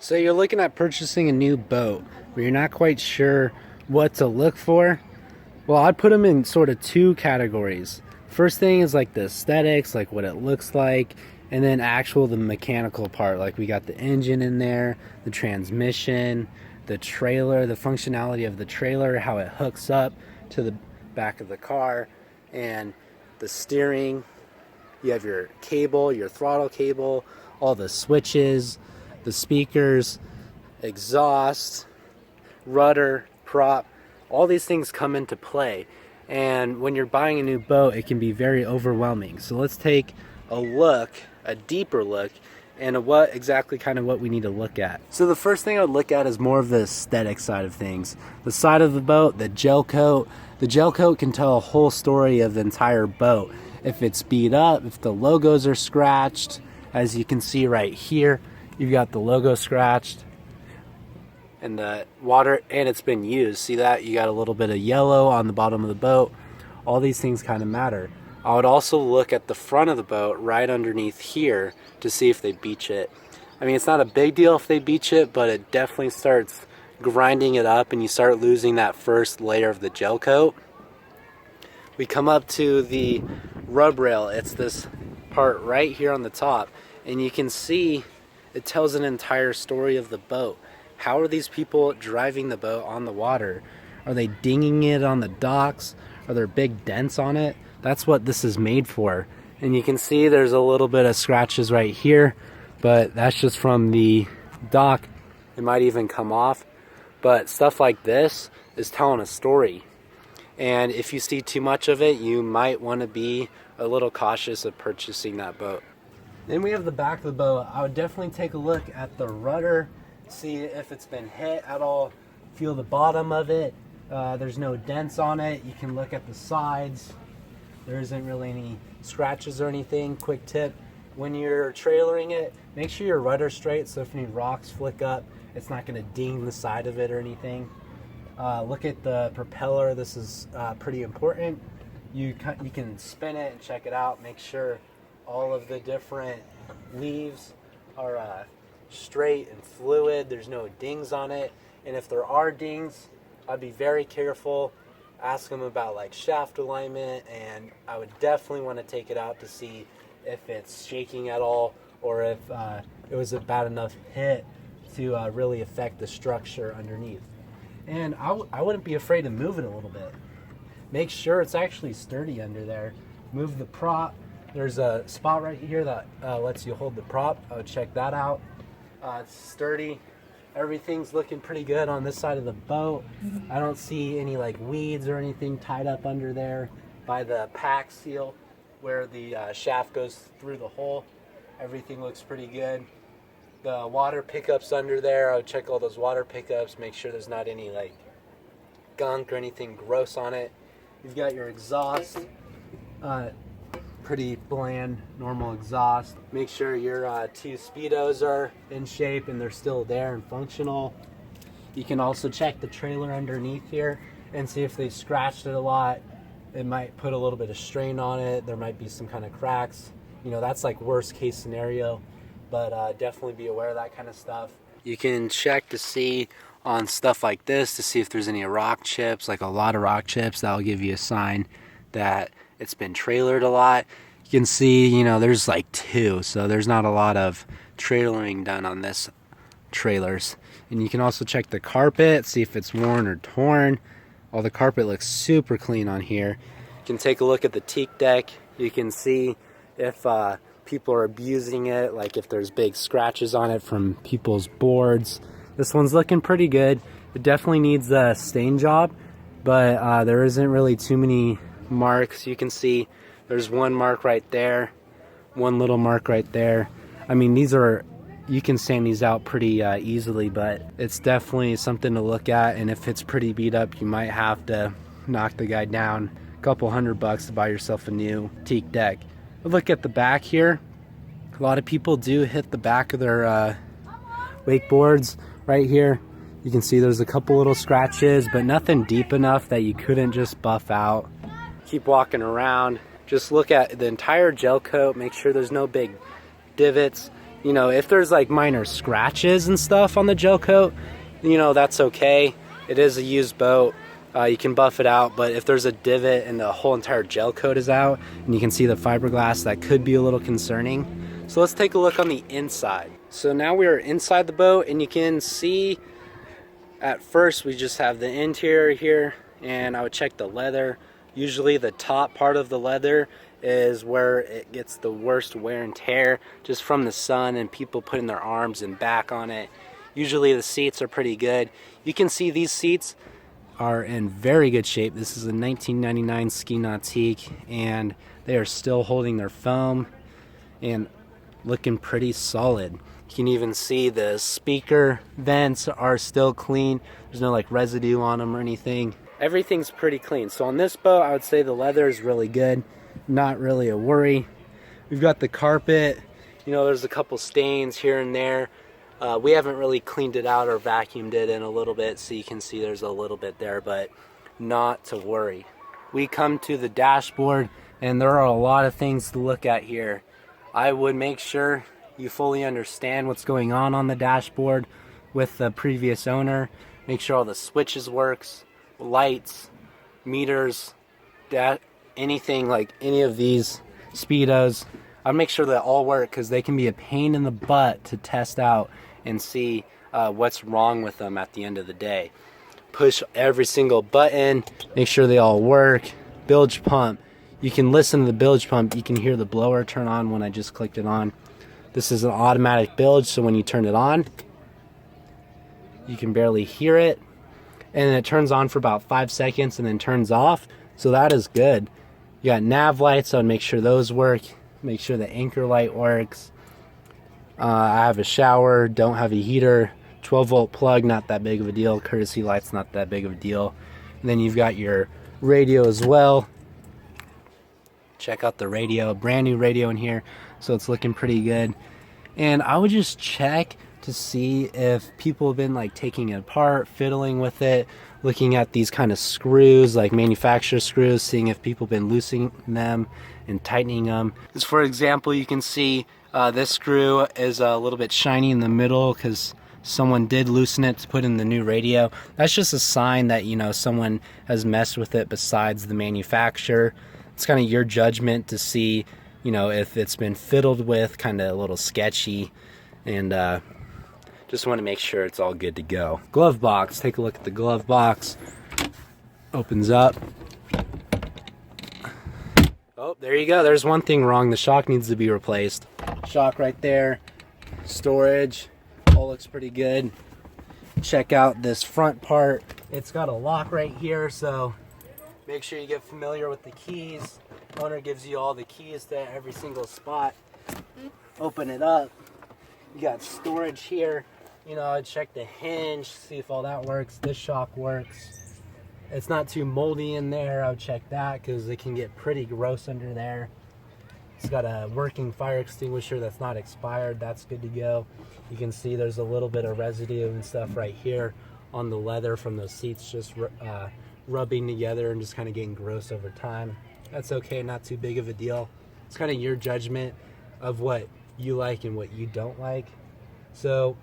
So you're looking at purchasing a new boat, but you're not quite sure what to look for. Well, I'd put them in sort of two categories. First thing is like the aesthetics, like what it looks like, and then the mechanical part, like we got the engine in there, the transmission, the trailer, the functionality of the trailer, how it hooks up to the back of the car, and the steering. You have your cable, your throttle cable, all the switches, the speakers, exhaust, rudder, prop, all these things come into play. And when you're buying a new boat, it can be very overwhelming. So let's take a deeper look, and what we need to look at. So the first thing I would look at is more of the aesthetic side of things. The side of the boat, the gel coat. The gel coat can tell a whole story of the entire boat. If it's beat up, if the logos are scratched, as you can see right here, you've got the logo scratched, and the water, and it's been used. See that? You got a little bit of yellow on the bottom of the boat. All these things kind of matter. I would also look at the front of the boat right underneath here to see if they beach it. I mean, it's not a big deal if they beach it, but it definitely starts grinding it up and you start losing that first layer of the gel coat. We come up to the rub rail. It's this part right here on the top, and you can see it tells an entire story of the boat. How are these people driving the boat on the water? Are they dinging it on the docks? Are there big dents on it? That's what this is made for. And you can see there's a little bit of scratches right here, but that's just from the dock. It might even come off. But stuff like this is telling a story. And if you see too much of it, you might want to be a little cautious of purchasing that boat. Then we have the back of the boat. I would definitely take a look at the rudder, see if it's been hit at all, feel the bottom of it. There's no dents on it. You can look at the sides. There isn't really any scratches or anything. Quick tip, when you're trailering it, make sure your rudder's straight, so if any rocks flick up, it's not going to ding the side of it or anything. Look at the propeller. This is pretty important. You can spin it and check it out. Make sure all of the different leaves are straight and fluid. There's no dings on it. And if there are dings, I'd be very careful. Ask them about like shaft alignment, and I would definitely want to take it out to see if it's shaking at all, or if it was a bad enough hit to really affect the structure underneath. And I wouldn't be afraid to move it a little bit. Make sure it's actually sturdy under there. Move the prop. There's a spot right here that lets you hold the prop. I would check that out. It's sturdy. Everything's looking pretty good on this side of the boat. I don't see any like weeds or anything tied up under there by the pack seal where the shaft goes through the hole. Everything looks pretty good. The water pickups under there, I would check all those water pickups, make sure there's not any like gunk or anything gross on it. You've got your exhaust, pretty bland, normal exhaust. Make sure your two speedos are in shape and they're still there and functional. You can also check the trailer underneath here and see if they scratched it a lot. It might put a little bit of strain on it. There might be some kind of cracks. You know, that's like worst case scenario, but definitely be aware of that kind of stuff. You can check to see on stuff like this to see if there's any rock chips, like a lot of rock chips. That'll give you a sign that it's been trailered a lot. You can see, you know, there's like 2, so there's not a lot of trailering done on this trailers. And you can also check the carpet, see if it's worn or torn. All the carpet looks super clean on here. You can take a look at the Teak Deck. You can see if people are abusing it, like if there's big scratches on it from people's boards. This one's looking pretty good. It definitely needs a stain job, but there isn't really too many marks. You can see there's one mark right there, one little mark right there. I mean, you can sand these out pretty easily, but it's definitely something to look at. And if it's pretty beat up, you might have to knock the guy down a couple $100 to buy yourself a new Teak Deck. Look at the back here. A lot of people do hit the back of their wakeboards right here. You can see there's a couple little scratches, but nothing deep enough that you couldn't just buff out. Keep walking around. Just look at the entire gel coat. Make sure there's no big divots. You know, if there's like minor scratches and stuff on the gel coat, you know, that's okay. It is a used boat. You can buff it out, but if there's a divot and the whole entire gel coat is out and you can see the fiberglass, that could be a little concerning. So let's take a look on the inside. So now we are inside the boat, and you can see at first we just have the interior here, and I would check the leather. Usually the top part of the leather is where it gets the worst wear and tear, just from the sun and people putting their arms and back on it. Usually the seats are pretty good. You can see these seats are in very good shape. This is a 1999 Ski Nautique, and they are still holding their foam and looking pretty solid. You can even see the speaker vents are still clean. There's no like residue on them or anything. Everything's pretty clean. So on this boat, I would say the leather is really good. Not really a worry. We've got the carpet. You know, there's a couple stains here and there. We haven't really cleaned it out or vacuumed it in a little bit, so you can see there's a little bit there, but not to worry. We come to the dashboard, and there are a lot of things to look at here. I would make sure you fully understand what's going on the dashboard with the previous owner. Make sure all the switches works, lights, meters, anything like any of these speedos. I'll make sure that all work, because they can be a pain in the butt to test out and see what's wrong with them at the end of the day. Push every single button, make sure they all work. Bilge pump, you can listen to the bilge pump. You can hear the blower turn on when I just clicked it on. This is an automatic bilge, so when you turn it on, you can barely hear it, and then it turns on for about 5 seconds and then turns off, so that is good. You got nav lights, so I'd make sure those work. Make sure the anchor light works. I have a shower, don't have a heater. 12-volt plug, not that big of a deal. Courtesy light's not that big of a deal. And then you've got your radio as well. Check out the radio, brand new radio in here, so it's looking pretty good. And I would just check to see if people have been like taking it apart, fiddling with it, looking at these kind of screws, like manufacturer screws, seeing if people have been loosening them and tightening them. As for example, you can see this screw is a little bit shiny in the middle because someone did loosen it to put in the new radio. That's just a sign that, you know, someone has messed with it besides the manufacturer. It's kind of your judgment to see, you know, if it's been fiddled with, kind of a little sketchy, and just want to make sure it's all good to go. Glove box, take a look at the glove box. Opens up. Oh, there you go. There's one thing wrong. The shock needs to be replaced. Shock right there. Storage. All looks pretty good. Check out this front part. It's got a lock right here, so make sure you get familiar with the keys. Owner gives you all the keys to every single spot. Open it up. You got storage here. You know, I'd check the hinge, see if all that works. This shock works. It's not too moldy in there. I would check that because it can get pretty gross under there. It's got a working fire extinguisher that's not expired. That's good to go. You can see there's a little bit of residue and stuff right here on the leather from those seats just rubbing together and just kind of getting gross over time. That's okay, not too big of a deal. It's kind of your judgment of what you like and what you don't like. So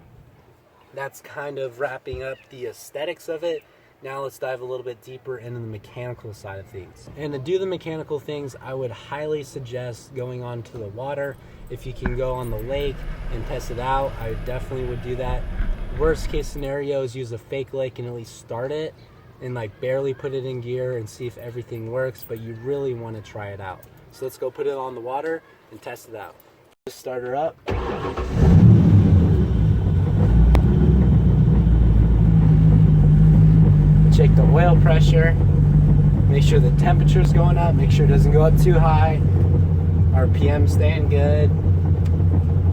that's kind of wrapping up the aesthetics of it. Now let's dive a little bit deeper into the mechanical side of things. And to do the mechanical things, I would highly suggest going onto the water. If you can go on the lake and test it out, I definitely would do that. Worst case scenario is use a fake lake and at least start it and like barely put it in gear and see if everything works, but you really want to try it out. So let's go put it on the water and test it out. Just start her up. Check the oil pressure, make sure the temperature's going up, make sure it doesn't go up too high, RPM staying good.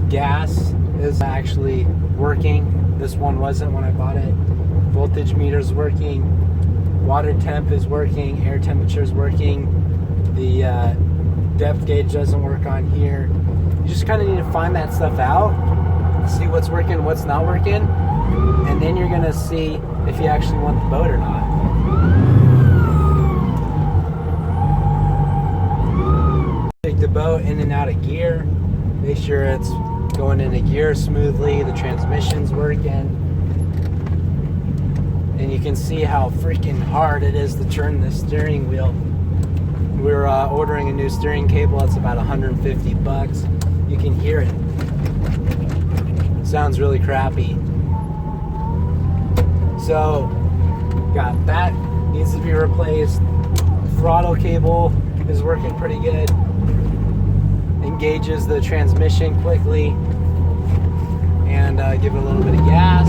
Gas is actually working. This one wasn't when I bought it. Voltage meter's working, water temp is working, air temperature is working. The depth gauge doesn't work on here. You just kind of need to find that stuff out, see what's working, what's not working, and then you're gonna see if you actually want the boat or not. Take the boat in and out of gear, make sure it's going into gear smoothly, the transmission's working. And you can see how freaking hard it is to turn the steering wheel. We're ordering a new steering cable. It's about 150 bucks. You can hear it. Sounds really crappy. So, got that needs to be replaced. Throttle cable is working pretty good. Engages the transmission quickly. And give it a little bit of gas.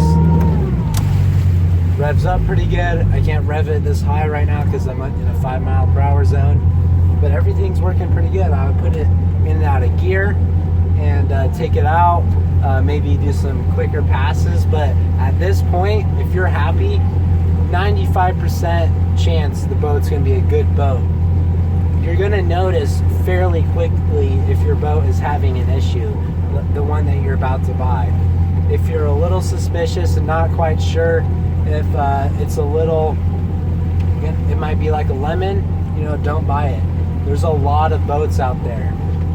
Revs up pretty good. I can't rev it this high right now because I'm in a 5 mile per hour zone. But everything's working pretty good. I would put it in and out of gear and take it out. Maybe do some quicker passes. But at this point, if you're happy, 95% chance the boat's going to be a good boat. You're going to notice fairly quickly if your boat is having an issue, the one that you're about to buy. If you're a little suspicious and not quite sure if it's a little, it might be like a lemon, you know, don't buy it. There's a lot of boats out there.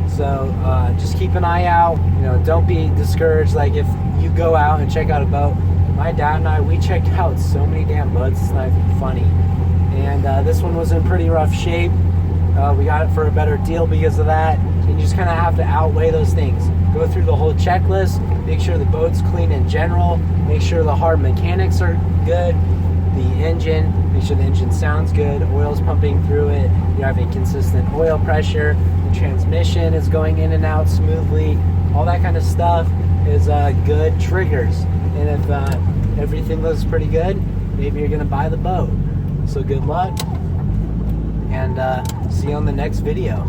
So just keep an eye out. You know, don't be discouraged. Like if you go out and check out a boat, my dad and I, we checked out so many damn boats, it's not even funny. And this one was in pretty rough shape. We got it for a better deal because of that. And you just kind of have to outweigh those things. Go through the whole checklist, make sure the boat's clean in general, make sure the hard mechanics are good, the engine, make sure the engine sounds good, oil's pumping through it, you're having consistent oil pressure, the transmission is going in and out smoothly, all that kind of stuff is good triggers. And if everything looks pretty good, maybe you're gonna buy the boat. So good luck, and see you on the next video.